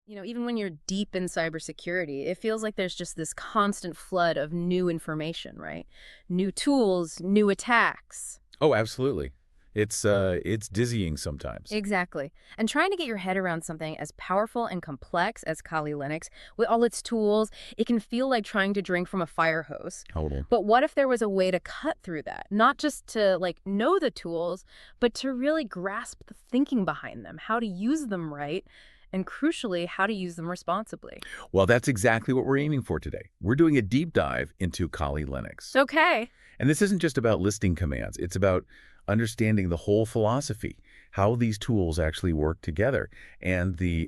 Even when you're deep in cybersecurity, it feels like there's just this constant flood of new information, right? New tools, new attacks. Oh, absolutely. It's dizzying sometimes. Exactly. And trying to get your head around something as powerful and complex as Kali Linux, with all its tools, it can feel like trying to drink from a fire hose. Total. But what if there was a way to cut through that? Not just to, know the tools, but to really grasp the thinking behind them, how to use them right, and crucially, how to use them responsibly. Well, that's exactly what we're aiming for today. We're doing a deep dive into Kali Linux. Okay. And this isn't just about listing commands. It's about understanding the whole philosophy, how these tools actually work together, and the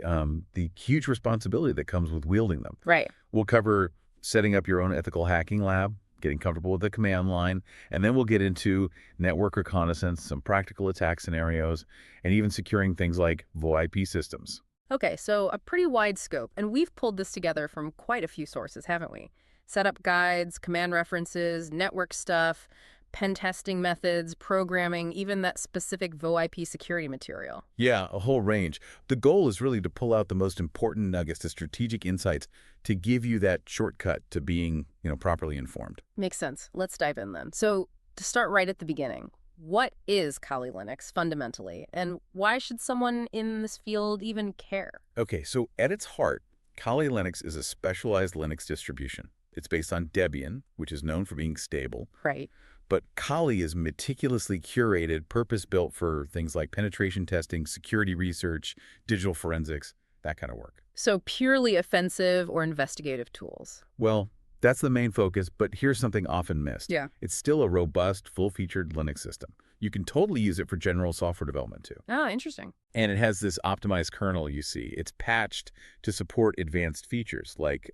huge responsibility that comes with wielding them. Right. We'll cover setting up your own ethical hacking lab, getting comfortable with the command line, and then we'll get into network reconnaissance, some practical attack scenarios, and even securing things like VoIP systems. Okay, so a pretty wide scope, and we've pulled this together from quite a few sources, haven't we? Setup guides, command references, network stuff, pen testing methods, programming, even that specific VoIP security material. Yeah, a whole range. The goal is really to pull out the most important nuggets, the strategic insights, to give you that shortcut to being, properly informed. Makes sense. Let's dive in then. So to start right at the beginning, what is Kali Linux fundamentally, and why should someone in this field even care? Okay, so at its heart, Kali Linux is a specialized Linux distribution. It's based on Debian, which is known for being stable. Right. But Kali is meticulously curated, purpose-built for things like penetration testing, security research, digital forensics, that kind of work. So purely offensive or investigative tools. Well, that's the main focus, but here's something often missed. Yeah. It's still a robust, full-featured Linux system. You can totally use it for general software development, too. Oh, interesting. And it has this optimized kernel, you see. It's patched to support advanced features like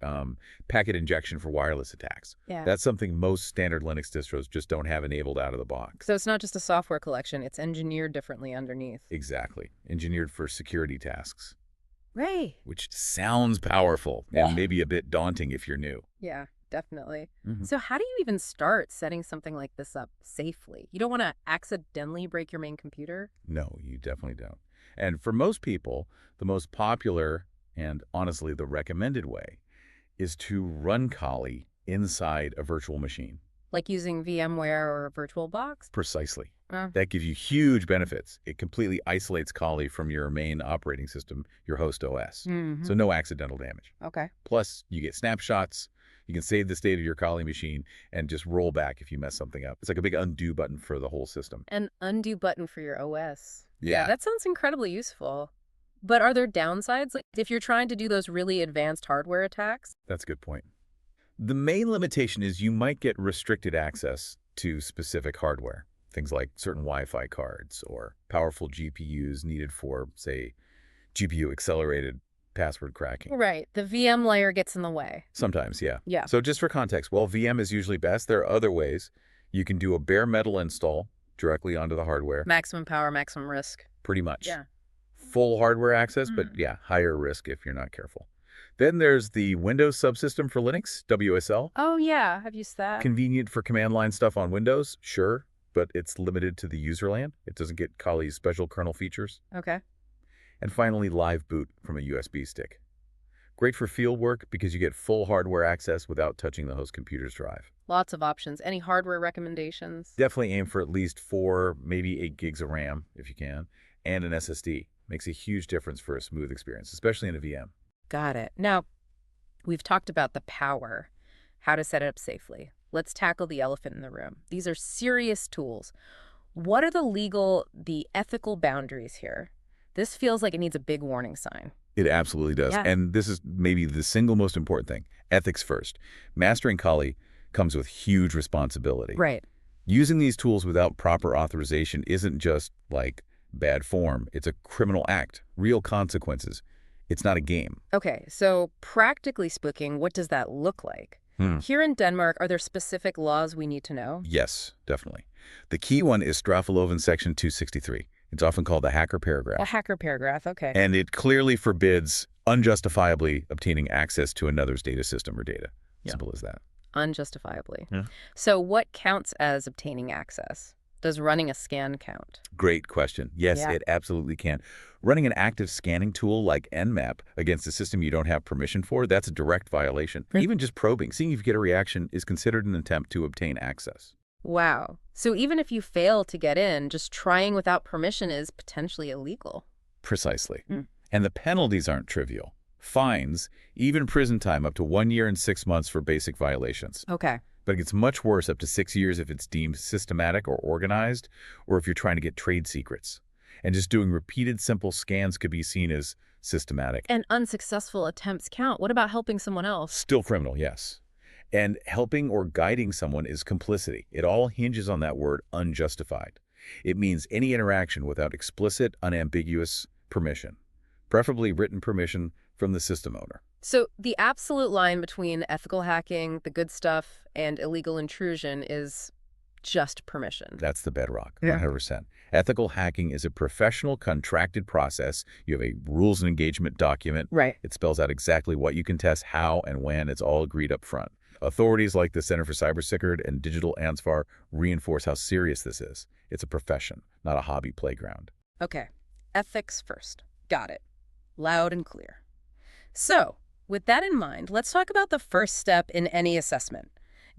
packet injection for wireless attacks. Yeah. That's something most standard Linux distros just don't have enabled out of the box. So it's not just a software collection, it's engineered differently underneath. Exactly. Engineered for security tasks. Right. Which sounds powerful and maybe a bit daunting if you're new. Yeah, definitely. Mm-hmm. So how do you even start setting something like this up safely? You don't want to accidentally break your main computer? No, you definitely don't. And for most people, the most popular and honestly the recommended way is to run Kali inside a virtual machine. Like using VMware or VirtualBox? Precisely. That gives you huge benefits. It completely isolates Kali from your main operating system, your host OS. Mm-hmm. So no accidental damage. Okay. Plus, you get snapshots. You can save the state of your Kali machine and just roll back if you mess something up. It's like a big undo button for the whole system. An undo button for your OS. Yeah. That sounds incredibly useful. But are there downsides? Like if you're trying to do those really advanced hardware attacks? That's a good point. The main limitation is you might get restricted access to specific hardware. Things like certain Wi-Fi cards or powerful GPUs needed for, say, GPU-accelerated password cracking. Right. The VM layer gets in the way. Sometimes, yeah. Yeah. So just for context, while VM is usually best, there are other ways. You can do a bare metal install directly onto the hardware. Maximum power, maximum risk. Pretty much. Yeah. Full hardware access, but yeah, higher risk if you're not careful. Then there's the Windows subsystem for Linux, WSL. Oh, yeah. I've used that. Convenient for command line stuff on Windows, sure, but it's limited to the user land. It doesn't get Kali's special kernel features. Okay. And finally, live boot from a USB stick. Great for field work because you get full hardware access without touching the host computer's drive. Lots of options. Any hardware recommendations? Definitely aim for at least 4, maybe 8 gigs of RAM, if you can, and an SSD. Makes a huge difference for a smooth experience, especially in a VM. Got it. Now, we've talked about the power, how to set it up safely. Let's tackle the elephant in the room. These are serious tools. What are the ethical boundaries here? This feels like it needs a big warning sign. It absolutely does. Yeah. And this is maybe the single most important thing. Ethics first. Mastering Kali comes with huge responsibility. Right. Using these tools without proper authorization isn't just like bad form. It's a criminal act. Real consequences. It's not a game. Okay, so practically speaking, what does that look like? Here in Denmark, are there specific laws we need to know? Yes, definitely. The key one is Straffeloven Section 263. It's often called the hacker paragraph. A hacker paragraph, okay. And it clearly forbids unjustifiably obtaining access to another's data system or data. Simple as that. Unjustifiably. Yeah. So what counts as obtaining access? Does running a scan count? Great question. Yes, Yeah. it absolutely can. Running an active scanning tool like Nmap against a system you don't have permission for, that's a direct violation. Even just probing, seeing if you get a reaction, is considered an attempt to obtain access. Wow. So even if you fail to get in, just trying without permission is potentially illegal. Precisely. Mm. And the penalties aren't trivial. Fines, even prison time up to 1 year and 6 months for basic violations. Okay. But it gets much worse, up to 6 years if it's deemed systematic or organized, or if you're trying to get trade secrets. And just doing repeated simple scans could be seen as systematic. And unsuccessful attempts count. What about helping someone else? Still criminal, yes. And helping or guiding someone is complicity. It all hinges on that word unjustified. It means any interaction without explicit, unambiguous permission, preferably written permission from the system owner. So the absolute line between ethical hacking, the good stuff, and illegal intrusion is just permission. That's the bedrock, Yeah. 100%. Ethical hacking is a professional, contracted process. You have a rules and engagement document. Right. It spells out exactly what you can test, how, and when. It's all agreed up front. Authorities like the Center for Cybersecurity and Digital Ansvar reinforce how serious this is. It's a profession, not a hobby playground. Okay. Ethics first. Got it. Loud and clear. So, with that in mind, let's talk about the first step in any assessment.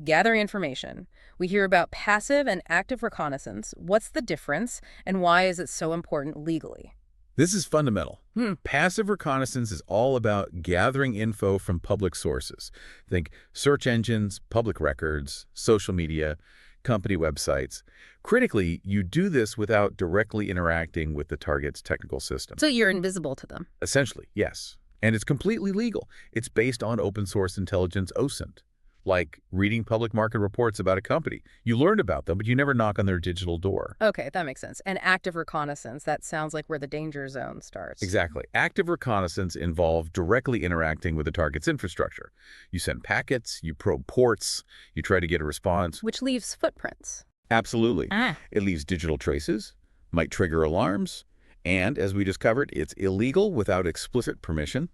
Gathering information. We hear about passive and active reconnaissance. What's the difference, and why is it so important legally? This is fundamental. Passive reconnaissance is all about gathering info from public sources. Think search engines, public records, social media, company websites. Critically, you do this without directly interacting with the target's technical system. So you're invisible to them. Essentially, yes. And it's completely legal. It's based on open source intelligence OSINT. Like reading public market reports about a company. You learn about them, but you never knock on their digital door. Okay, that makes sense. And active reconnaissance, that sounds like where the danger zone starts. Exactly. Active reconnaissance involves directly interacting with the target's infrastructure. You send packets, you probe ports, you try to get a response. Which leaves footprints. Absolutely. It leaves digital traces, might trigger alarms, and, as we discovered, it's illegal without explicit permission.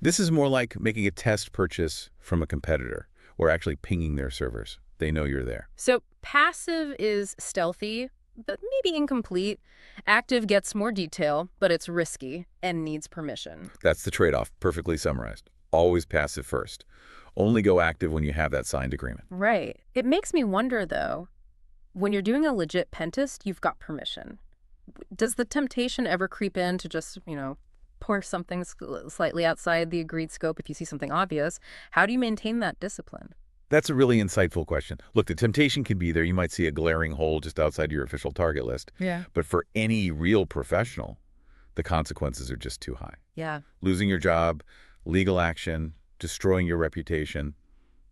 This is more like making a test purchase from a competitor, or actually pinging their servers. They know you're there. So passive is stealthy, but maybe incomplete. Active gets more detail, but it's risky and needs permission. That's the trade-off, perfectly summarized. Always passive first. Only go active when you have that signed agreement. Right. It makes me wonder, though, when you're doing a legit pen test, you've got permission. Does the temptation ever creep in to just, pour something slightly outside the agreed scope if you see something obvious? How do you maintain that discipline? That's a really insightful question. Look, the temptation can be there. You might see a glaring hole just outside your official target list. Yeah. But for any real professional, the consequences are just too high. Yeah. Losing your job, legal action, destroying your reputation.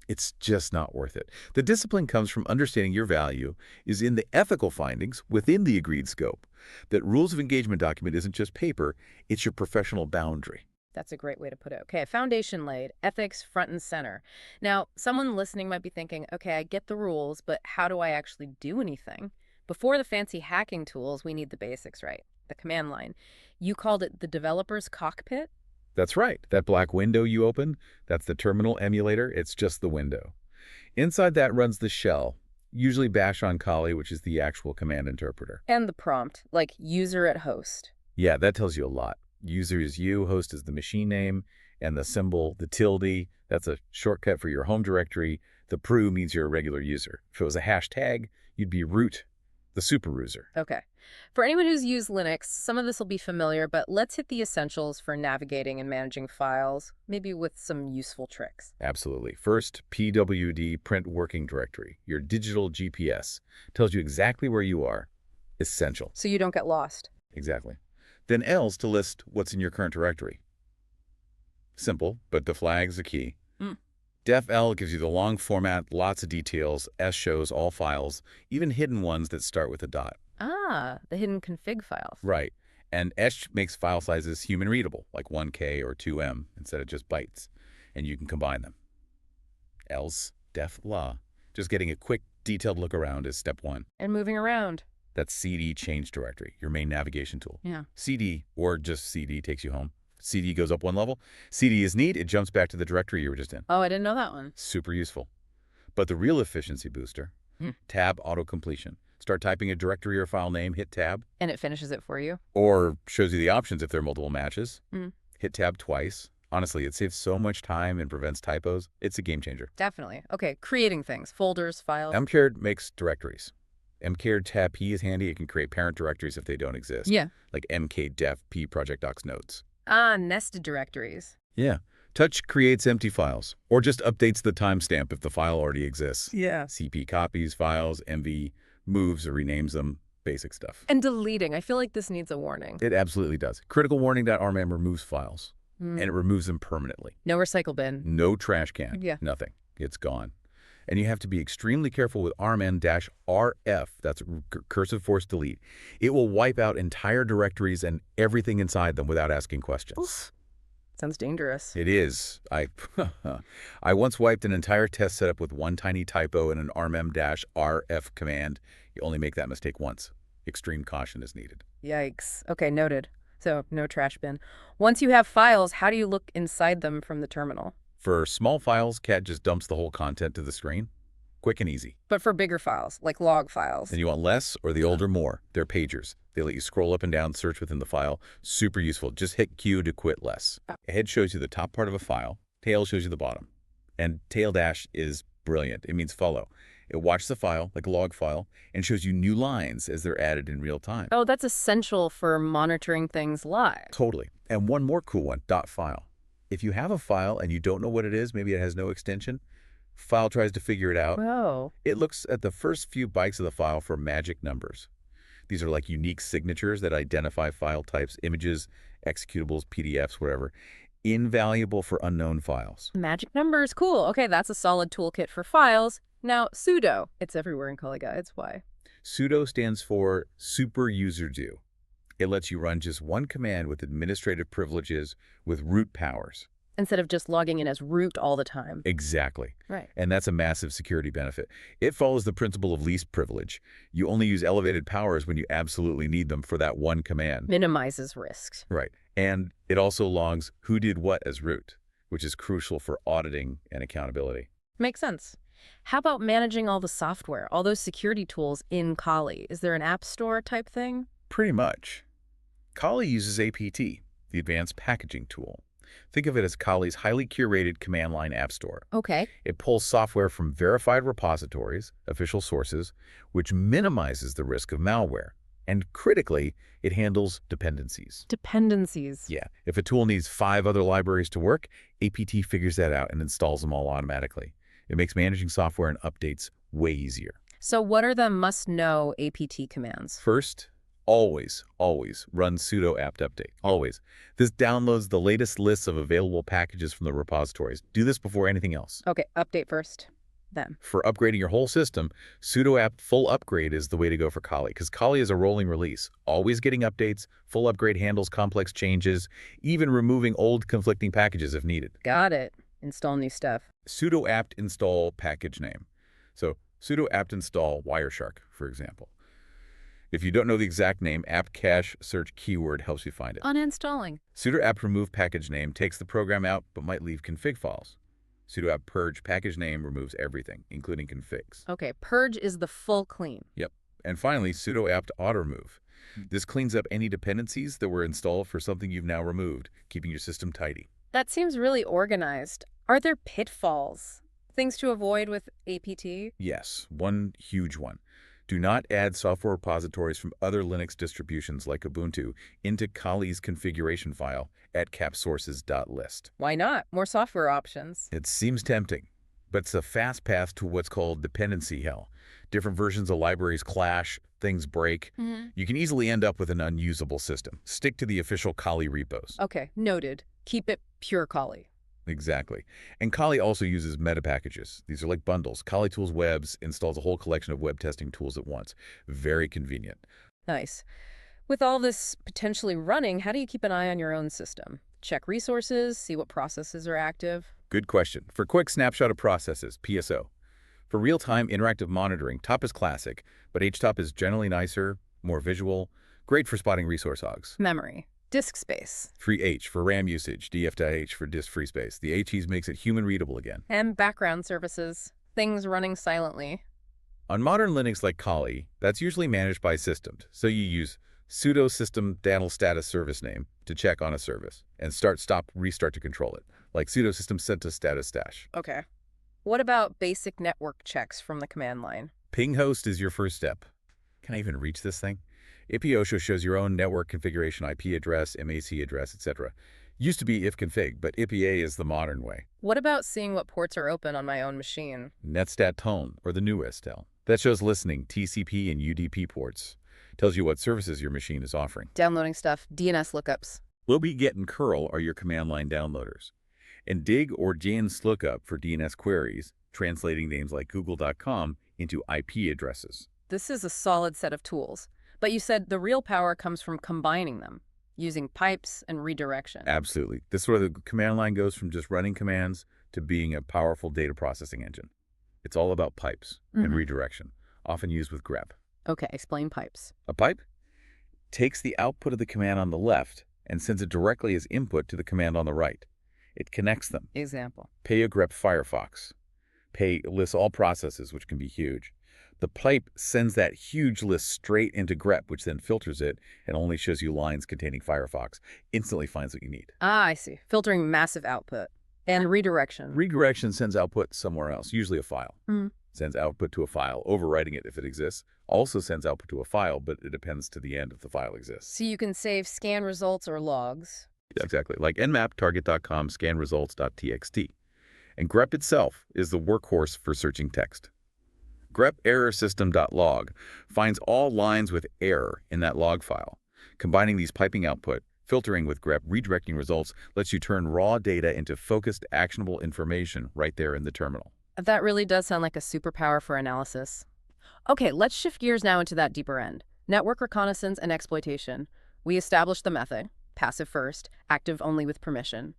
It's just not worth it. The discipline comes from understanding your value is in the ethical findings within the agreed scope. That rules of engagement document isn't just paper, it's your professional boundary. That's a great way to put it. Okay, foundation laid, ethics front and center. Now, someone listening might be thinking, okay, I get the rules, but how do I actually do anything? Before the fancy hacking tools, we need the basics, right? The command line. You called it the developer's cockpit? That's right. That black window you open, that's the terminal emulator. It's just the window. Inside that runs the shell, usually bash on Kali, which is the actual command interpreter. And the prompt, like user at host. Yeah, that tells you a lot. User is you, host is the machine name, and the symbol, the tilde, that's a shortcut for your home directory. The pru means you're a regular user. If it was a hashtag, you'd be root, the super user. Okay. For anyone who's used Linux, some of this will be familiar, but let's hit the essentials for navigating and managing files, maybe with some useful tricks. Absolutely. First, PWD, print working directory. Your digital GPS tells you exactly where you are. Essential. So you don't get lost. Exactly. Then L's to list what's in your current directory. Simple, but the flag's the key. Def L gives you the long format, lots of details. S shows all files, even hidden ones that start with a dot. Ah, the hidden config files. Right. And S makes file sizes human readable, like 1K or 2M instead of just bytes. And you can combine them. L's, def, la. Just getting a quick, detailed look around is step one. And moving around. That's CD change directory, your main navigation tool. Yeah. CD, or just CD, takes you home. CD goes up one level. CD is neat. It jumps back to the directory you were just in. Oh, I didn't know that one. Super useful. But the real efficiency booster, tab auto-completion. Start typing a directory or file name, hit tab, And it finishes it for you? or shows you the options if there are multiple matches. Mm. Hit tab twice. Honestly, it saves so much time and prevents typos. It's a game changer. Definitely. Okay, creating things, folders, files. mcare makes directories. mcare tab P is handy. It can create parent directories if they don't exist. Yeah. Like mkdef p project docs notes. Ah, nested directories. Yeah. Touch creates empty files, or just updates the timestamp if the file already exists. Yeah. CP copies files, MV moves or renames them, basic stuff. And deleting. I feel like this needs a warning. It absolutely does. Critical warning.rmam removes files, Mm. and it removes them permanently. No recycle bin. No trash can. Yeah. Nothing. It's gone. And you have to be extremely careful with rmn-rf, that's cursive force delete. It will wipe out entire directories and everything inside them without asking questions. Oof. Sounds dangerous. It is. I once wiped an entire test setup with one tiny typo in an rm-rf command. You only make that mistake once. Extreme caution is needed. Yikes. Okay, noted. So, no trash bin. Once you have files, how do you look inside them from the terminal? For small files, Cat just dumps the whole content to the screen. Quick and easy. But for bigger files, like log files. And you want less or the older more. They're pagers. They let you scroll up and down, search within the file. Super useful. Just hit Q to quit less. Head shows you the top part of a file. Tail shows you the bottom. And tail dash is brilliant. It means follow. It watches the file, like a log file, and shows you new lines as they're added in real time. Oh, that's essential for monitoring things live. Totally. And one more cool one, .file. If you have a file and you don't know what it is, maybe it has no extension, file tries to figure it out. Whoa. It looks at the first few bytes of the file for magic numbers. These are like unique signatures that identify file types, images, executables, PDFs, whatever. Invaluable for unknown files. Magic numbers, cool. Okay, that's a solid toolkit for files. Now, sudo. It's everywhere in Kali Guides. Why? Sudo stands for super user do. It lets you run just one command with administrative privileges with root powers. Instead of just logging in as root all the time. Exactly. Right. And that's a massive security benefit. It follows the principle of least privilege. You only use elevated powers when you absolutely need them for that one command. Minimizes risks. Right. And it also logs who did what as root, which is crucial for auditing and accountability. Makes sense. How about managing all the software, all those security tools in Kali? Is there an app store type thing? Pretty much. Kali uses APT, the Advanced Packaging Tool. Think of it as Kali's highly curated command line app store. Okay. It pulls software from verified repositories, official sources, which minimizes the risk of malware. And critically, it handles dependencies. Dependencies. Yeah. If a tool needs 5 other libraries to work, APT figures that out and installs them all automatically. It makes managing software and updates way easier. So what are the must-know APT commands? First, always run sudo apt update. Always. This downloads the latest lists of available packages from the repositories. Do this before anything else. Okay, update first, then. For upgrading your whole system, sudo apt full upgrade is the way to go for Kali, because Kali is a rolling release. Always getting updates, full upgrade handles complex changes, even removing old conflicting packages if needed. Got it. Install new stuff. Sudo apt install package name. So sudo apt install Wireshark, for example. If you don't know the exact name, apt cache search keyword helps you find it. Uninstalling. Sudo apt remove package name takes the program out but might leave config files. Sudo apt purge package name removes everything, including configs. Okay, purge is the full clean. Yep. And finally, sudo apt auto remove. This cleans up any dependencies that were installed for something you've now removed, keeping your system tidy. That seems really organized. Are there pitfalls? Things to avoid with APT? Yes, one huge one. Do not add software repositories from other Linux distributions like Ubuntu into Kali's configuration file at capsources.list. Why not? More software options. It seems tempting, but it's a fast path to what's called dependency hell. Different versions of libraries clash, things break. You can easily end up with an unusable system. Stick to the official Kali repos. Okay, noted. Keep it pure Kali. Exactly. And Kali also uses meta packages. These are like bundles. Kali Tools Webs installs a whole collection of web testing tools at once. Very convenient. Nice. With all this potentially running, how do you keep an eye on your own system? Check resources, see what processes are active? Good question. For quick snapshot of processes, PSO. For real-time interactive monitoring, top is classic, but HTOP is generally nicer, more visual, great for spotting resource hogs. Memory. Disk space. Free H for RAM usage, DF.H for disk free space. The HEs makes it human readable again. And background services. Things running silently. On modern Linux like Kali, that's usually managed by systems, so you use sudo system danl status service name to check on a service, and start, stop, restart to control it, like sudo system centa status dash. Okay. What about basic network checks from the command line? Ping host is your first step. Can I even reach this thing? iposho shows your own network configuration, IP address, MAC address, etc. Used to be ifconfig, but IPA is the modern way. What about seeing what ports are open on my own machine? Netstat tone, or the new STL. That shows listening, TCP and UDP ports. Tells you what services your machine is offering. Downloading stuff, DNS lookups. Lobby, get, and curl are your command line downloaders. And dig or JNS lookup for DNS queries, translating names like google.com into IP addresses. This is a solid set of tools. But you said the real power comes from combining them, using pipes and redirection. Absolutely. This is where the command line goes from just running commands to being a powerful data processing engine. It's all about pipes and redirection, often used with grep. Okay, explain pipes. A pipe takes the output of the command on the left and sends it directly as input to the command on the right. It connects them. Example. Pay grep Firefox. Pay lists all processes, which can be huge. The pipe sends that huge list straight into grep, which then filters it and only shows you lines containing Firefox. Instantly finds what you need. Ah, I see. Filtering massive output. And redirection. Redirection sends output somewhere else, usually a file. Sends output to a file, overwriting it if it exists. Also sends output to a file, but it depends to the end if the file exists. So you can save scan results or logs. Exactly, like nmap target.com scan results.txt. And grep itself is the workhorse for searching text. Grep error system.log finds all lines with error in that log file. Combining these piping output, filtering with grep, redirecting results lets you turn raw data into focused, actionable information right there in the terminal. That really does sound like a superpower for analysis. Okay, let's shift gears now into that deeper end. Network reconnaissance and exploitation. We established the method, passive first, active only with permission.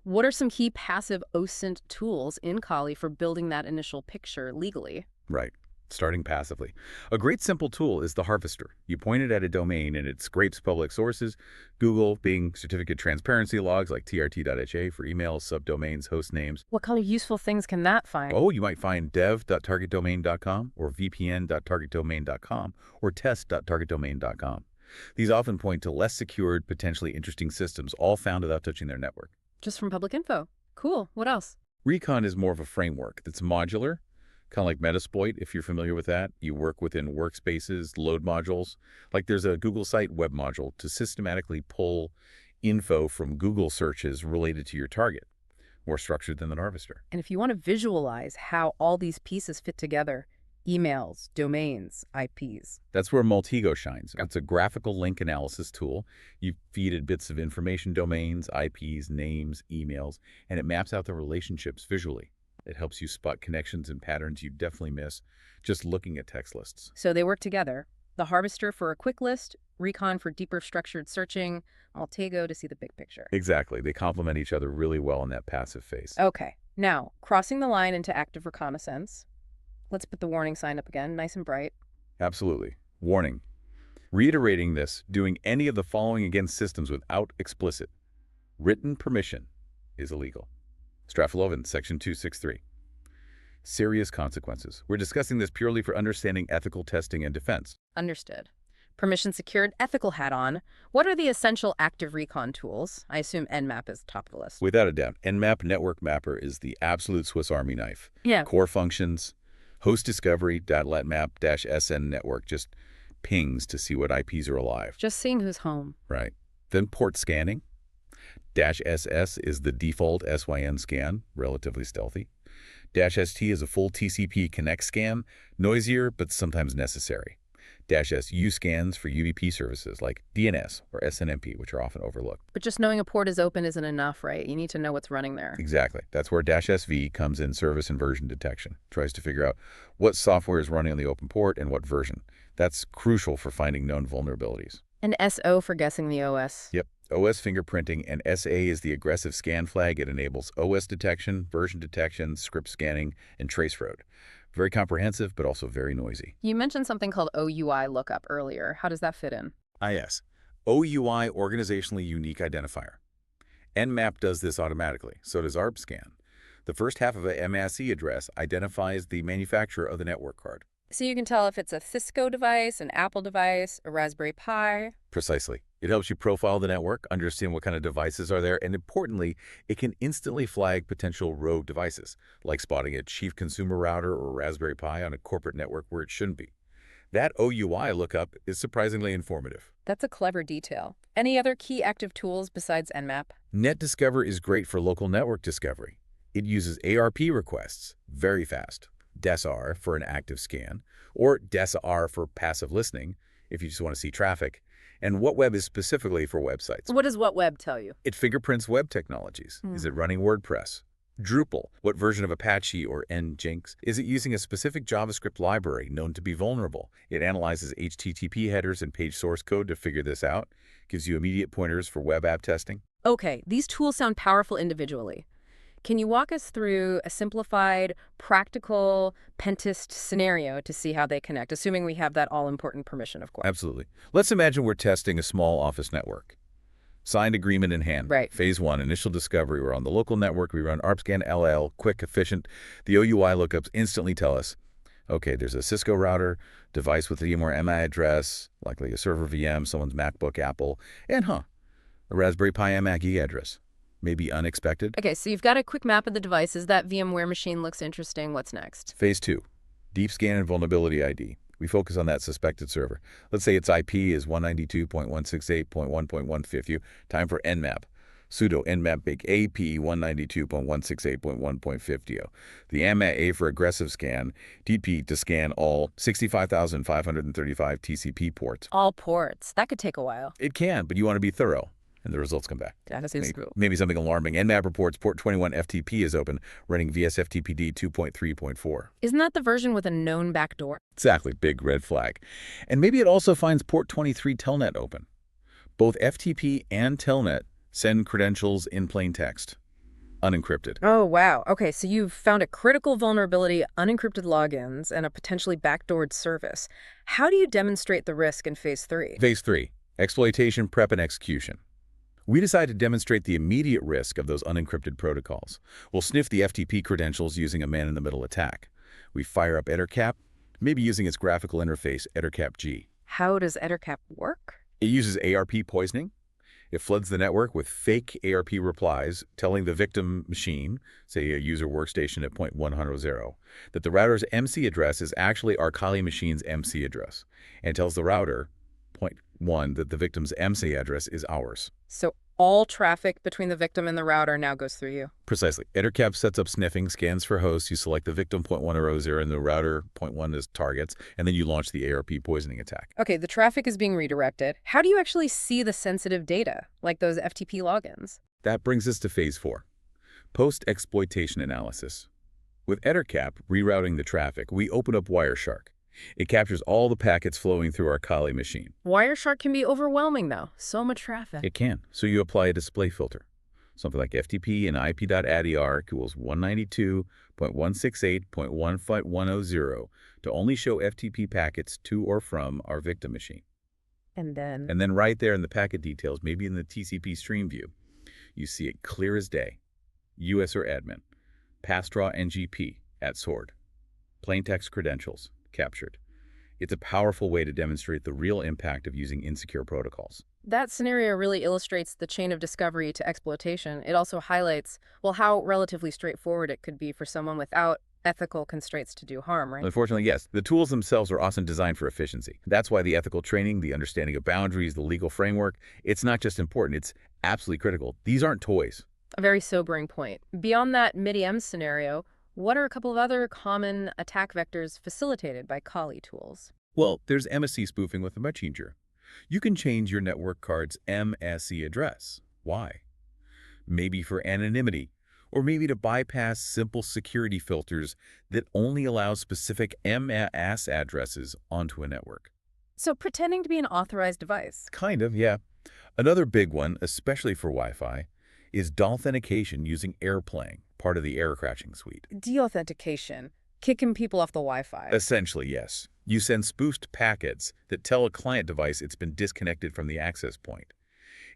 What are some key passive OSINT tools in Kali for building that initial picture legally? Right. Starting passively. A great simple tool is the harvester. You point it at a domain and it scrapes public sources, Google, Bing, certificate transparency logs like trt.ha for emails, subdomains, host names. What kind of useful things can that find? Oh, you might find dev.targetdomain.com or vpn.targetdomain.com or test.targetdomain.com. These often point to less secured, potentially interesting systems, all found without touching their network. Just from public info. Cool. What else? Recon is more of a framework that's modular, kind of like Metasploit, if you're familiar with that. You work within workspaces, load modules. Like there's a Google site web module to systematically pull info from Google searches related to your target, more structured than the harvester. And if you want to visualize how all these pieces fit together, emails, domains, IPs. That's where Multigo shines. It's a graphical link analysis tool. You feed it bits of information, domains, IPs, names, emails, and it maps out the relationships visually. It helps you spot connections and patterns you definitely miss just looking at text lists. So they work together. The harvester for a quick list, Recon for deeper structured searching, Multigo to see the big picture. Exactly. They complement each other really well in that passive phase. Okay. Now, crossing the line into active reconnaissance. Let's put the warning sign up again, nice and bright. Absolutely. Warning. Reiterating this, doing any of the following against systems without explicit written permission is illegal. Straffeloven, Section 263. Serious consequences. We're discussing this purely for understanding ethical testing and defense. Understood. Permission secured, ethical hat on. What are the essential active recon tools? I assume Nmap is top of the list. Without a doubt, Nmap Network Mapper is the absolute Swiss Army knife. Yeah. Core functions, host discovery, .latmap-sn network just pings to see what IPs are alive. Just seeing who's home. Right. Then port scanning. -SS is the default SYN scan, relatively stealthy. -ST is a full TCP connect scan, noisier but sometimes necessary. -SU scans for UDP services like DNS or SNMP, which are often overlooked. But just knowing a port is open isn't enough, right? You need to know what's running there. Exactly. That's where -SV comes in service and version detection. Tries to figure out what software is running on the open port and what version. That's crucial for finding known vulnerabilities. And SO for guessing the OS. Yep. OS fingerprinting, and SA is the aggressive scan flag. It enables OS detection, version detection, script scanning, and traceroute. Very comprehensive, but also very noisy. You mentioned something called OUI lookup earlier. How does that fit in? Yes. OUI, Organizationally Unique Identifier. Nmap does this automatically. So does ARP scan. The first half of a MAC address identifies the manufacturer of the network card. So you can tell if it's a Cisco device, an Apple device, a Raspberry Pi. Precisely. It helps you profile the network, understand what kind of devices are there, and importantly, it can instantly flag potential rogue devices, like spotting a chief consumer router or Raspberry Pi on a corporate network where it shouldn't be. That OUI lookup is surprisingly informative. That's a clever detail. Any other key active tools besides Nmap? NetDiscover is great for local network discovery. It uses ARP requests, very fast, DESR for an active scan, or DESR for passive listening, if you just want to see traffic, and WhatWeb is specifically for websites. What does WhatWeb tell you? It fingerprints web technologies. Is it running WordPress? Drupal, what version of Apache or Nginx? Is it using a specific JavaScript library known to be vulnerable? It analyzes HTTP headers and page source code to figure this out, gives you immediate pointers for web app testing. Okay, these tools sound powerful individually. Can you walk us through a simplified, practical pentest scenario to see how they connect, assuming we have that all-important permission, of course? Absolutely. Let's imagine we're testing a small office network. Signed agreement in hand. Right. Phase 1, initial discovery. We're on the local network. We run ARPScan LL, quick, efficient. The OUI lookups instantly tell us, okay, there's a Cisco router, device with a VMware MI address, likely a server VM, someone's MacBook, Apple, and a Raspberry Pi MAC address. Maybe unexpected. Okay, so you've got a quick map of the devices. That VMware machine looks interesting. What's next? Phase 2, deep scan and vulnerability ID. We focus on that suspected server. Let's say its IP is 192.168.1.150. Time for Nmap. Sudo nmap big AP 192.168.1.50. The AMA for aggressive scan. DP to scan all 65,535 TCP ports. All ports. That could take a while. It can, but you want to be thorough. And the results come back. That seems cool. Maybe something alarming. Nmap reports port 21 FTP is open, running VSFTPD 2.3.4. Isn't that the version with a known backdoor? Exactly, big red flag. And maybe it also finds port 23 Telnet open. Both FTP and Telnet send credentials in plain text, unencrypted. Oh, wow. Okay, so you've found a critical vulnerability, unencrypted logins, and a potentially backdoored service. How do you demonstrate the risk in Phase 3? Phase 3, exploitation, prep, and execution. We decide to demonstrate the immediate risk of those unencrypted protocols. We'll sniff the FTP credentials using a man-in-the-middle attack. We fire up EtherCap, maybe using its graphical interface, EtherCap-G. How does EtherCap work? It uses ARP poisoning. It floods the network with fake ARP replies telling the victim machine, say a user workstation at point 100, that the router's MC address is actually our Kali machine's MC address, and tells the router, point 1, that the victim's MC address is ours. So all traffic between the victim and the router now goes through you. Precisely. EtherCap sets up sniffing, scans for hosts. You select the victim, point 100, and the router, point 1, as targets, and then you launch the ARP poisoning attack. Okay, the traffic is being redirected. How do you actually see the sensitive data, like those FTP logins? That brings us to Phase 4, post-exploitation analysis. With EtherCap rerouting the traffic, we open up Wireshark. It captures all the packets flowing through our Kali machine. Wireshark can be overwhelming, though. So much traffic. It can, so you apply a display filter. Something like FTP and IP.ADR equals 192.168.1.100 to only show FTP packets to or from our victim machine. And then right there in the packet details, maybe in the TCP stream view, you see it clear as day. US or admin, passdraw NGP at sword, plain text credentials captured. It's a powerful way to demonstrate the real impact of using insecure protocols. that scenario really illustrates the chain of discovery to exploitation. It also highlights, well, how relatively straightforward it could be for someone without ethical constraints to do harm, right? Unfortunately, yes. The tools themselves are often designed for efficiency. That's why the ethical training, the understanding of boundaries, the legal framework, it's not just important, it's absolutely critical. These aren't toys. A very sobering point. Beyond that MIDI-M scenario, what are a couple of other common attack vectors facilitated by Kali tools? Well, there's MSC spoofing with a messenger. You can change your network card's MSC address. Why? Maybe for anonymity, or maybe to bypass simple security filters that only allow specific MS addresses onto a network. So pretending to be an authorized device. Kind of, yeah. Another big one, especially for Wi-Fi, is deauthentication using airplaying, part of the air crashing suite. Deauthentication. Kicking people off the Wi-Fi. Essentially, yes. You send spoofed packets that tell a client device it's been disconnected from the access point.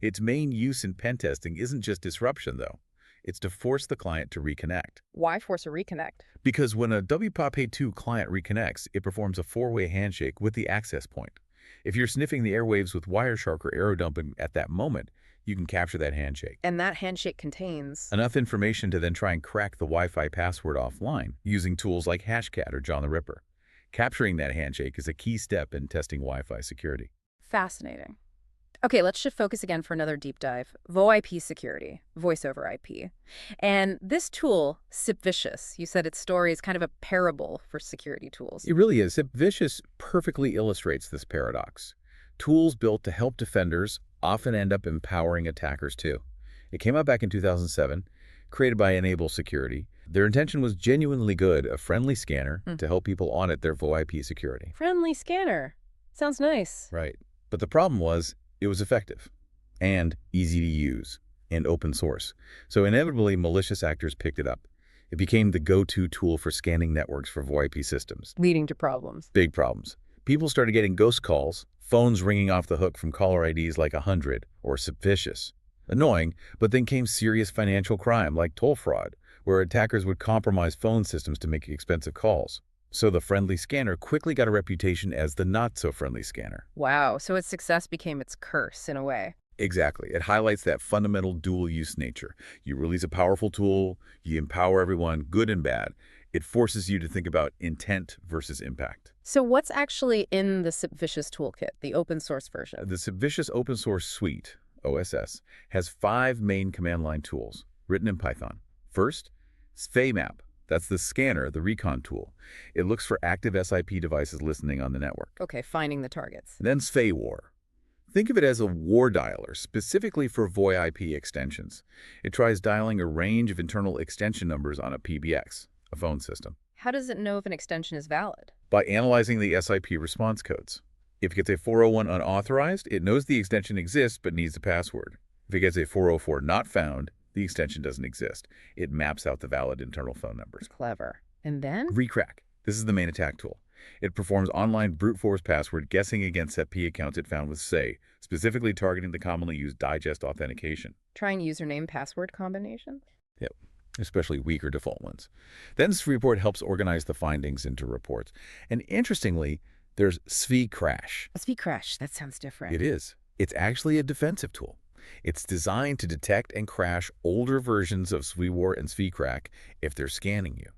Its main use in pen testing isn't just disruption, though. It's to force the client to reconnect. Why force a reconnect? Because when a WPOP2 client reconnects, it performs a four-way handshake with the access point. If you're sniffing the airwaves with Wireshark or arrow dumping at that moment, you can capture that handshake. And that handshake contains Enough information to then try and crack the Wi-Fi password offline using tools like Hashcat or John the Ripper. Capturing that handshake is a key step in testing Wi-Fi security. fascinating. Okay, let's shift focus again for another deep dive. VoIP security, voice over IP. And this tool, SipVicious, you said its story is kind of a parable for security tools. It really is. Vicious perfectly illustrates this paradox. Tools built to help defenders often end up empowering attackers too. It came out back in 2007, created by Enable Security. Their intention was genuinely good, a friendly scanner to help people audit their VoIP security. Friendly scanner. Sounds nice. Right. But the problem was, it was effective and easy to use and open source. So inevitably, malicious actors picked it up. It became the go-to tool for scanning networks for VoIP systems. Leading to problems. Big problems. People started getting ghost calls, phones ringing off the hook from caller IDs like 100 or SipVicious. Annoying, but then came serious financial crime like toll fraud, where attackers would compromise phone systems to make expensive calls. So the friendly scanner quickly got a reputation as the not-so-friendly scanner. Wow, so its success became its curse in a way. Exactly. It highlights that fundamental dual-use nature. You release a powerful tool, you empower everyone, good and bad. It forces you to think about intent versus impact. So what's actually in the SipVicious toolkit, the open source version? The SipVicious open source suite, OSS, has 5 main command line tools written in Python. First, SFAMAP. That's the scanner, the recon tool. It looks for active SIP devices listening on the network. Okay, finding the targets. Then SFAWAR. Think of it as a war dialer, specifically for VoIP extensions. It tries dialing a range of internal extension numbers on a PBX, a phone system, How does it know if an extension is valid? by analyzing the SIP response codes. If it gets a 401 unauthorized, it knows the extension exists but needs a password. If it gets a 404 not found, the extension doesn't exist. It maps out the valid internal phone numbers. Clever. And then? Recrack. This is the main attack tool. It performs online brute force password guessing against SEP accounts it found with SAY, specifically targeting the commonly used digest authentication. Trying username password combination? Yep, especially weaker default ones. Then SVReport helps organize the findings into reports. And interestingly, there's SVCrash. SVCrash, that sounds different. It is. It's actually a defensive tool. It's designed to detect and crash older versions of SVWAR and SVCrack if they're scanning you.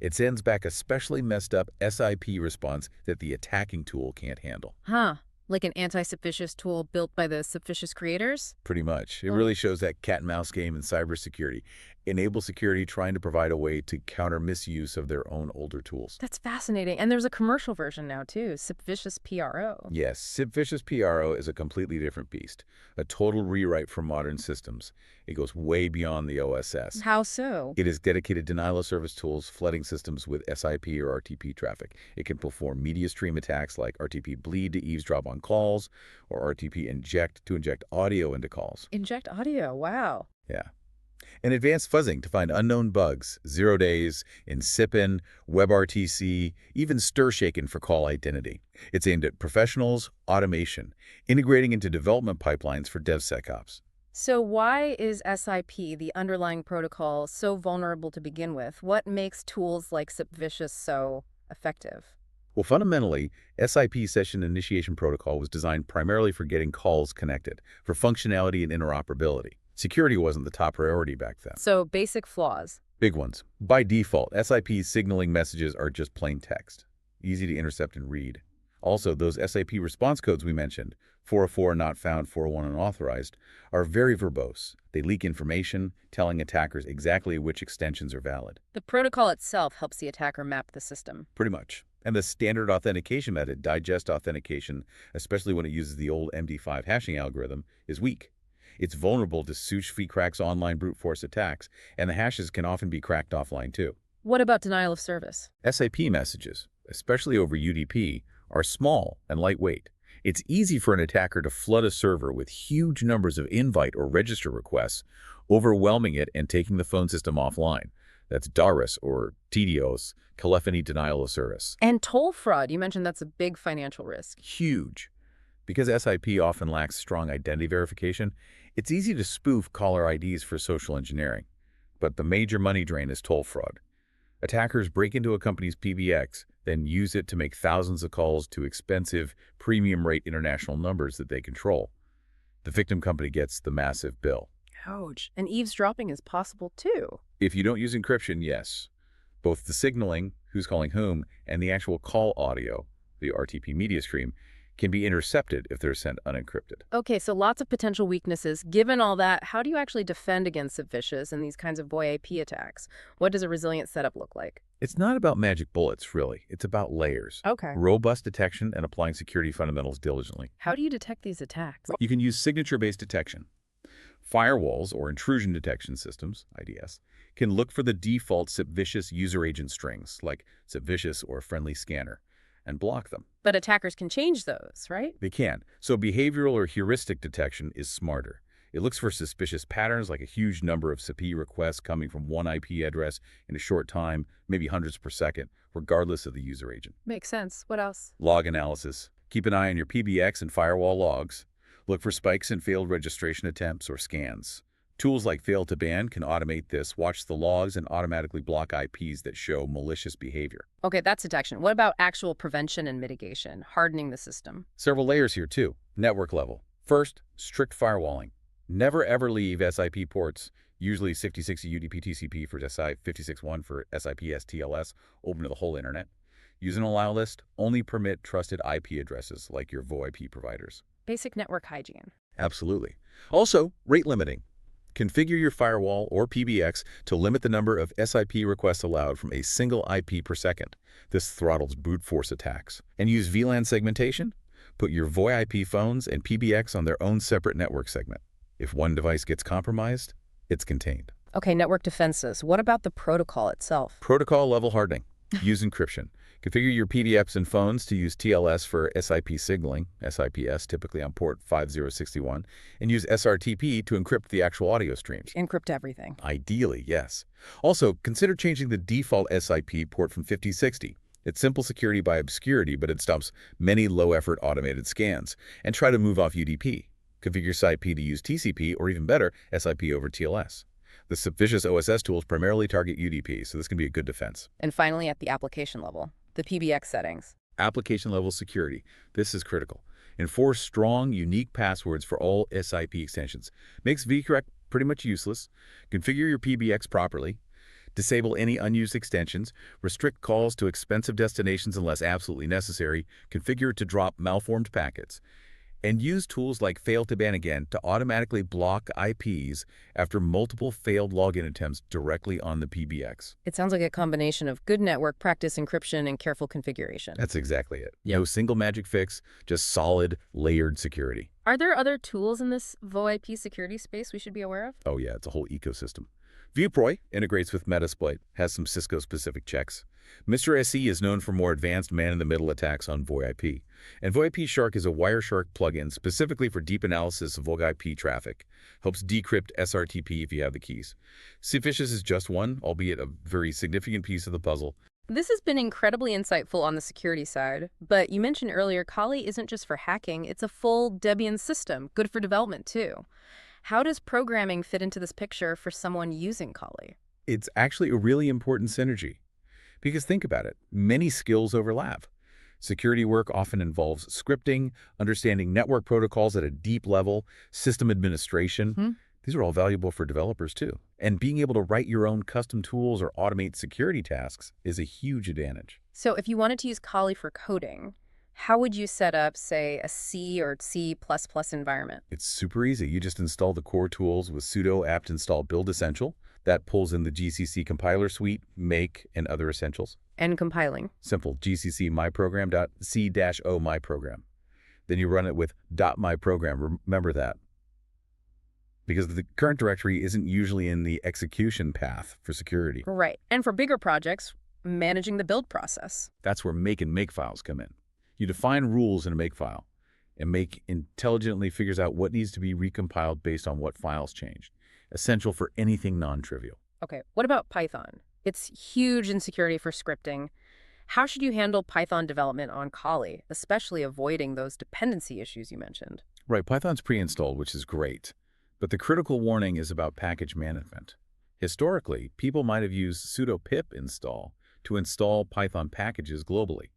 It sends back a specially messed up SIP response that the attacking tool can't handle. Huh. Like an anti-SipVicious tool built by the SipVicious creators? Pretty much. It really shows that cat and mouse game in cybersecurity. Enable Security trying to provide a way to counter misuse of their own older tools. That's fascinating. And there's a commercial version now, too, SipVicious PRO. Yes, SipVicious PRO is a completely different beast. A total rewrite for modern systems. It goes way beyond the OSS. How so? It is dedicated denial-of-service tools flooding systems with SIP or RTP traffic. It can perform media stream attacks like RTP bleed to eavesdrop on calls, or RTP inject to inject audio into calls. Inject audio, wow. Yeah. And advanced fuzzing to find unknown bugs, 0 days, incipin, WebRTC, even stir-shaken for call identity. It's aimed at professionals, automation, integrating into development pipelines for DevSecOps. So why is SIP, the underlying protocol, so vulnerable to begin with? What makes tools like SipVicious so effective? Well, fundamentally, SIP Session Initiation Protocol was designed primarily for getting calls connected, for functionality and interoperability. Security wasn't the top priority back then. So basic flaws. Big ones. By default, SIP's signaling messages are just plain text, easy to intercept and read. Also, those SIP response codes we mentioned, 404 not found, 401 unauthorized, are very verbose. They leak information, telling attackers exactly which extensions are valid. The protocol itself helps the attacker map the system. Pretty much. And the standard authentication method, digest authentication, especially when it uses the old MD5 hashing algorithm, is weak. It's vulnerable to SVCrack's online brute force attacks, and the hashes can often be cracked offline too. What about denial of service? SIP messages, especially over UDP, are small and lightweight. It's easy for an attacker to flood a server with huge numbers of invite or register requests, overwhelming it and taking the phone system offline. That's DARIS, or TDOS, telephony denial of service. And toll fraud, you mentioned that's a big financial risk. Huge. Because SIP often lacks strong identity verification, it's easy to spoof caller IDs for social engineering. But the major money drain is toll fraud. Attackers break into a company's PBX, then use it to make thousands of calls to expensive, premium-rate international numbers that they control. The victim company gets the massive bill. Ouch. And eavesdropping is possible too. If you don't use encryption, yes. Both the signaling, who's calling whom, and the actual call audio, the RTP media stream, can be intercepted if they're sent unencrypted. Okay, so lots of potential weaknesses. Given all that, how do you actually defend against vicious and these kinds of VoIP attacks? What does a resilient setup look like? It's not about magic bullets, really. It's about layers. Okay. Robust detection and applying security fundamentals diligently. How do you detect these attacks? You can use signature-based detection. Firewalls, or intrusion detection systems, IDS, can look for the default vicious user agent strings, like vicious or friendly scanner, and block them. But attackers can change those, right? They can. So behavioral or heuristic detection is smarter. It looks for suspicious patterns like a huge number of SIP requests coming from one IP address in a short time, maybe hundreds per second, regardless of the user agent. Makes sense. What else? Log analysis. Keep an eye on your PBX and firewall logs. Look for spikes in failed registration attempts or scans. Tools like Fail to Ban can automate this, watch the logs, and automatically block IPs that show malicious behavior. Okay, that's detection. What about actual prevention and mitigation, hardening the system? Several layers here, too. Network level. First, strict firewalling. Never ever leave SIP ports, usually 5060 UDP TCP for SI, 561 for SIPS TLS, open to the whole internet. Use an allow list. Only permit trusted IP addresses like your VoIP providers. Basic network hygiene. Absolutely. Also, rate limiting. Configure your firewall or PBX to limit the number of SIP requests allowed from a single IP per second. This throttles brute force attacks. And use VLAN segmentation. Put your VoIP phones and PBX on their own separate network segment. If one device gets compromised, it's contained. Okay, network defenses. What about the protocol itself? Protocol level hardening. Use encryption. Configure your PBX and phones to use TLS for SIP signaling, SIPS, typically on port 5061, and use SRTP to encrypt the actual audio streams. Encrypt everything. Ideally, yes. Also, consider changing the default SIP port from 5060. It's simple security by obscurity, but it stops many low-effort automated scans. And try to move off UDP. Configure SIP to use TCP, or even better, SIP over TLS. The suspicious OSS tools primarily target UDP, so this can be a good defense. And finally, at the application level, the PBX settings. Application-level security. This is critical. Enforce strong, unique passwords for all SIP extensions. Makes vCorrect pretty much useless. Configure your PBX properly. Disable any unused extensions. Restrict calls to expensive destinations unless absolutely necessary. Configure to drop malformed packets. And use tools like Fail to Ban Again to automatically block IPs after multiple failed login attempts directly on the PBX. It sounds like a combination of good network practice, encryption, and careful configuration. That's exactly it. No single magic fix, just solid, layered security. Are there other tools in this VoIP security space we should be aware of? Oh yeah, it's a whole ecosystem. ViewProi integrates with Metasploit, has some Cisco-specific checks. Mr. SE is known for more advanced man-in-the-middle attacks on VoIP. And VoIP Shark is a Wireshark plugin specifically for deep analysis of VoIP traffic. Helps decrypt SRTP if you have the keys. Cvicious is just one, albeit a very significant piece of the puzzle. This has been incredibly insightful on the security side, but you mentioned earlier Kali isn't just for hacking, it's a full Debian system, good for development too. How does programming fit into this picture for someone using Kali? It's actually a really important synergy. Because think about it, many skills overlap. Security work often involves scripting, understanding network protocols at a deep level, system administration. These are all valuable for developers too. And being able to write your own custom tools or automate security tasks is a huge advantage. So if you wanted to use Kali for coding, how would you set up, say, a C or C++ environment? It's super easy. You just install the core tools with sudo apt install build essential. That pulls in the GCC compiler suite, make, and other essentials. And compiling? Simple. GCC myprogram.c-o myprogram. Then you run it with .myprogram. Remember that. Because the current directory isn't usually in the execution path for security. Right. And for bigger projects, managing the build process. That's where make and make files come in. You define rules in a make file, and make intelligently figures out what needs to be recompiled based on what files changed. Essential for anything non-trivial. Okay, what about Python? It's huge in security for scripting. How should you handle Python development on Kali, especially avoiding those dependency issues you mentioned? Right, Python's pre-installed, which is great. But the critical warning is about package management. Historically, people might have used sudo pip install to install Python packages globally.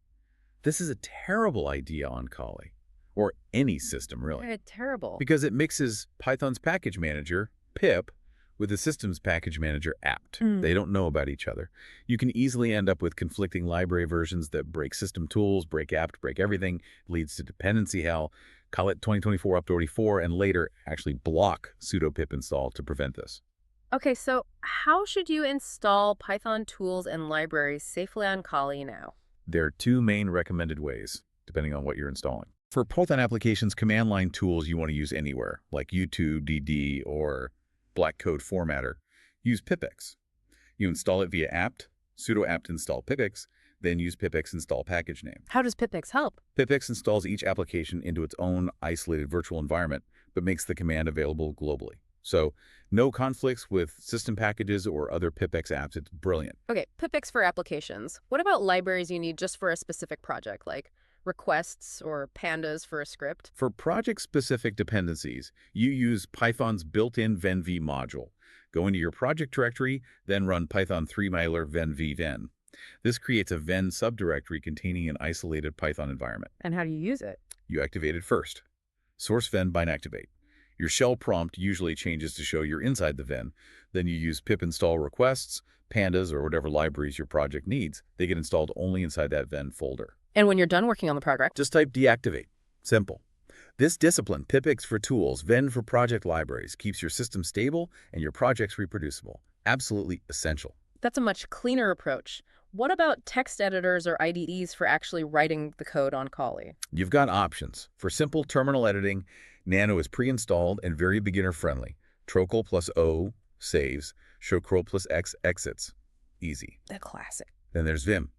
This is a terrible idea on Kali, or any system really, Terrible. because it mixes Python's package manager, pip, with the system's package manager, apt. They don't know about each other. You can easily end up with conflicting library versions that break system tools, break apt, break everything, leads to dependency hell. Call it 2024 up to 44, and later actually block sudo pip install to prevent this. Okay, so how should you install Python tools and libraries safely on Kali now? There are two main recommended ways, depending on what you're installing. For Python applications, command line tools you want to use anywhere, like YouTube, DD, or Black Code Formatter, use pipx. You install it via apt, sudo apt install pipx, then use pipx install package name. How does pipx help? Pipx installs each application into its own isolated virtual environment, but makes the command available globally. So no conflicts with system packages or other pipx apps. It's brilliant. Okay, pipx for applications. What about libraries you need just for a specific project, like requests or pandas for a script? For project-specific dependencies, you use Python's built-in venv module. Go into your project directory, then run python 3myler venv ven. This creates a ven subdirectory containing an isolated Python environment. And how do you use it? You activate it first. Source ven bind activate. Your shell prompt usually changes to show you're inside the ven. Then you use pip install requests, pandas, or whatever libraries your project needs. They get installed only inside that ven folder. And when you're done working on the project? Just type deactivate. Simple. This discipline, pipx for tools, ven for project libraries, keeps your system stable and your projects reproducible. Absolutely essential. That's a much cleaner approach. What about text editors or IDEs for actually writing the code on Kali? You've got options. For simple terminal editing, Nano is pre-installed and very beginner-friendly. Trocal plus O saves, Showcrow plus X exits. Easy. The classic. Then there's Vim.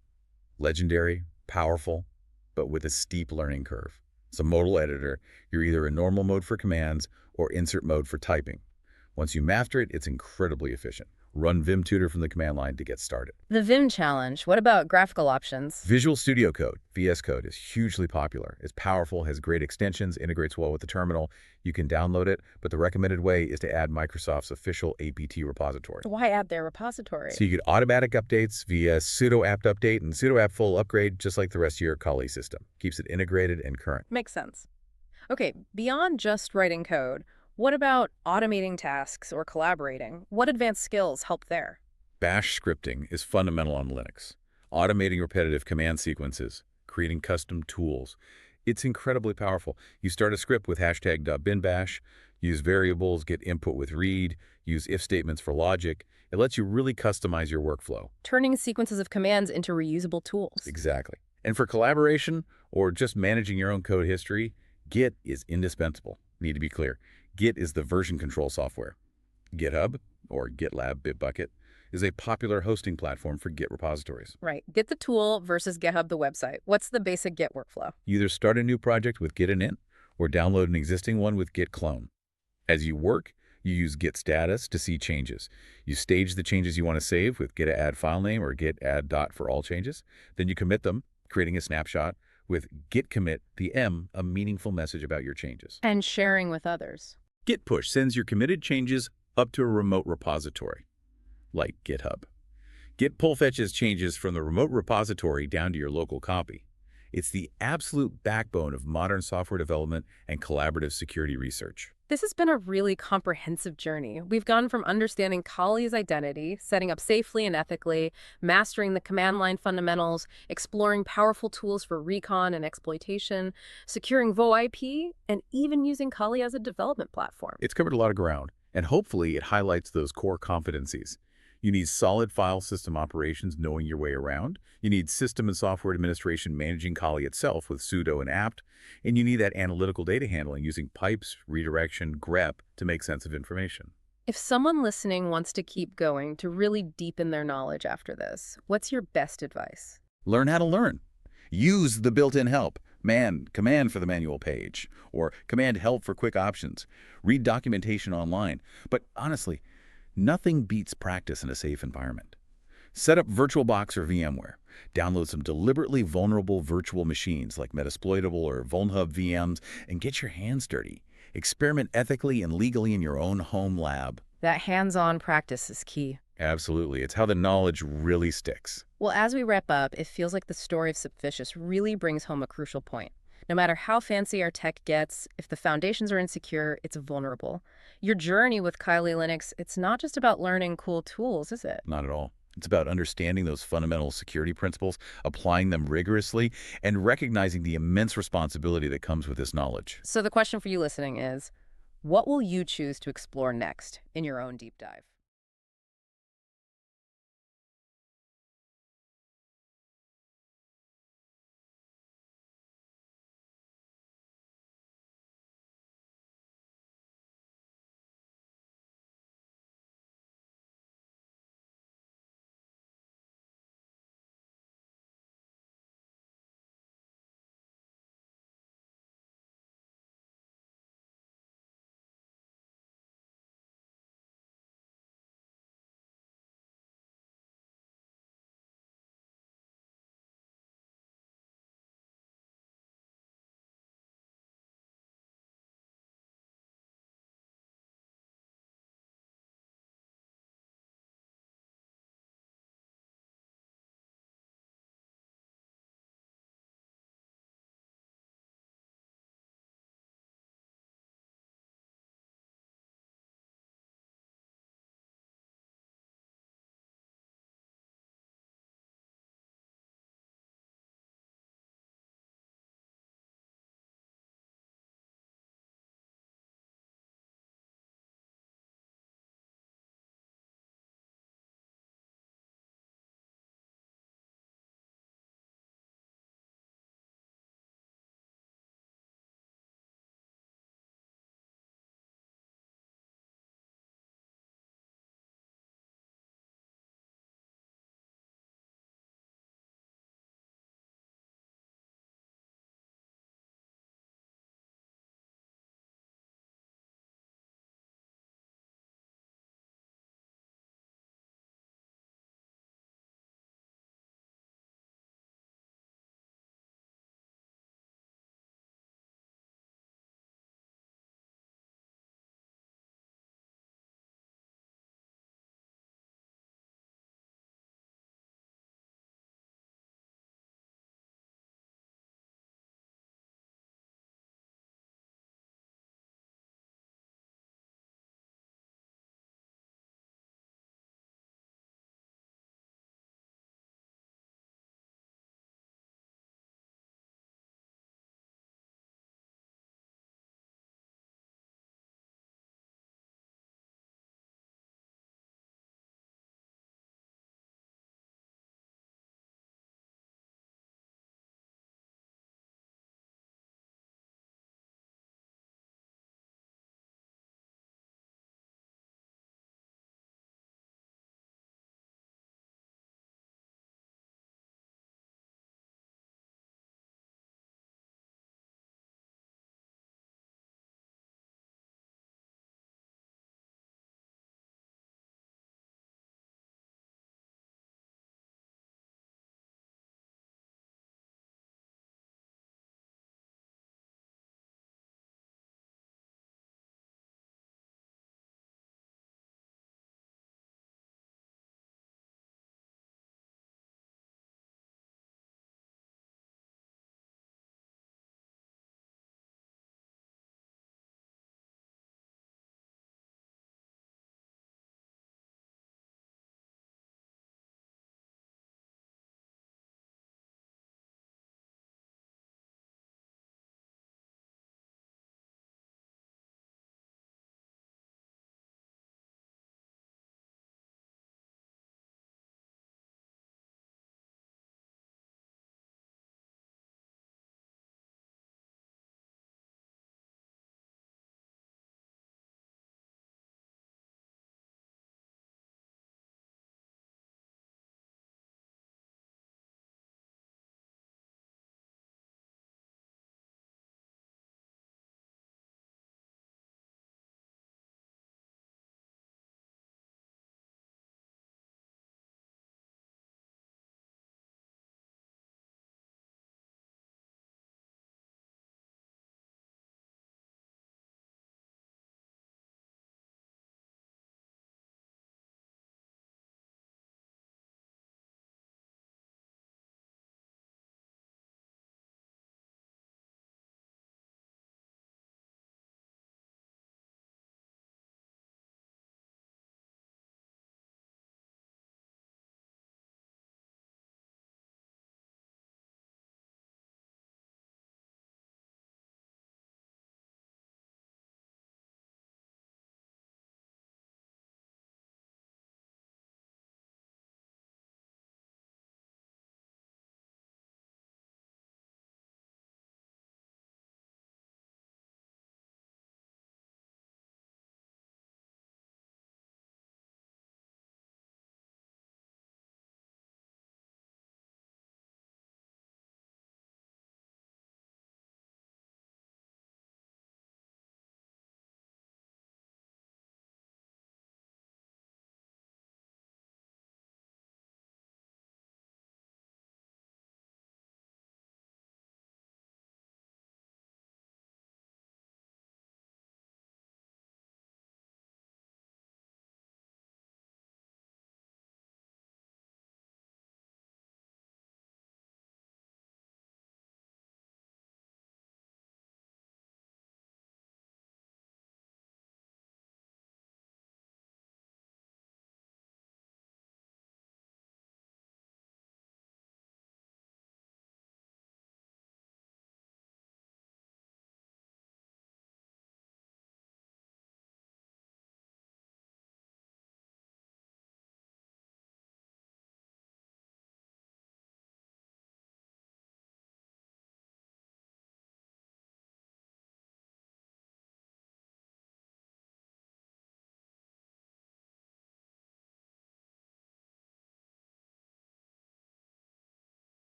Legendary, powerful, but with a steep learning curve. It's a modal editor. You're either in normal mode for commands or insert mode for typing. Once you master it, it's incredibly efficient. Run Vim Tutor from the command line to get started. The Vim challenge. What about graphical options? Visual Studio Code, VS Code, is hugely popular. It's powerful, has great extensions, integrates well with the terminal. You can download it, but the recommended way is to add Microsoft's official APT repository. Why add their repository? So you get automatic updates via sudo apt update and sudo apt full upgrade, just like the rest of your Kali system. Keeps it integrated and current. Makes sense. Okay, beyond just writing code, what about automating tasks or collaborating? What advanced skills help there? Bash scripting is fundamental on Linux. Automating repetitive command sequences, creating custom tools. It's incredibly powerful. You start a script with #binbash, use variables, get input with read, use if statements for logic. It lets you really customize your workflow. Turning sequences of commands into reusable tools. Exactly. And for collaboration or just managing your own code history, Git is indispensable. Need to be clear. Git is the version control software. GitHub, or GitLab Bitbucket, is a popular hosting platform for Git repositories. Right. Git the tool versus GitHub the website. What's the basic Git workflow? You either start a new project with Git init or download an existing one with Git clone. As you work, you use Git status to see changes. You stage the changes you want to save with git add file name or git add dot for all changes. Then you commit them, creating a snapshot with git commit, the M, a meaningful message about your changes. And sharing with others. Git push sends your committed changes up to a remote repository, like GitHub. Git pull fetches changes from the remote repository down to your local copy. It's the absolute backbone of modern software development and collaborative security research. This has been a really comprehensive journey. We've gone from understanding Kali's identity, setting up safely and ethically, mastering the command line fundamentals, exploring powerful tools for recon and exploitation, securing VoIP, and even using Kali as a development platform. It's covered a lot of ground, and hopefully it highlights those core competencies. You need solid file system operations knowing your way around. You need system and software administration managing Kali itself with sudo and apt. And you need that analytical data handling using pipes, redirection, grep to make sense of information. If someone listening wants to keep going to really deepen their knowledge after this, what's your best advice? Learn how to learn. Use the built-in help. Command for the manual page, or command help for quick options. Read documentation online. But honestly, nothing beats practice in a safe environment. Set up VirtualBox or VMware. Download some deliberately vulnerable virtual machines like Metasploitable or VulnHub VMs and get your hands dirty. Experiment ethically and legally in your own home lab. That hands-on practice is key. Absolutely. It's how the knowledge really sticks. Well, as we wrap up, it feels like the story of Subficious really brings home a crucial point. No matter how fancy our tech gets, if the foundations are insecure, it's vulnerable. Your journey with Kylie Linux, it's not just about learning cool tools, is it? Not at all. It's about understanding those fundamental security principles, applying them rigorously, and recognizing the immense responsibility that comes with this knowledge. So the question for you listening is, what will you choose to explore next in your own deep dive?